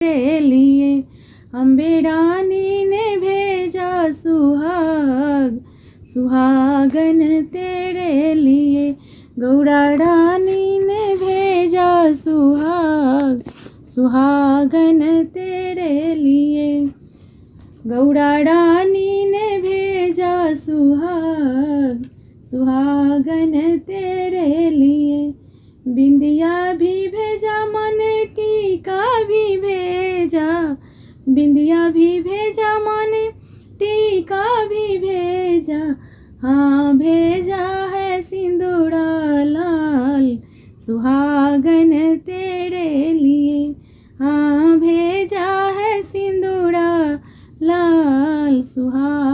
तेरे लिए अम्बे रानी ने भेजा सुहागन तेरे लिए। गौरा रानी ने भेजा सुहागन तेरे लिए। गौरा रानी ने भेजा सुहागन तेरे लिए। बिंदिया भी भेजा मन टीका भी भेजा। बिंदिया भी भेजा मन टीका भी भेजा। हाँ भेजा है सिंदूरा लाल सुहागन तेरे लिए। हाँ भेजा है सिंदूरा लाल सुहागन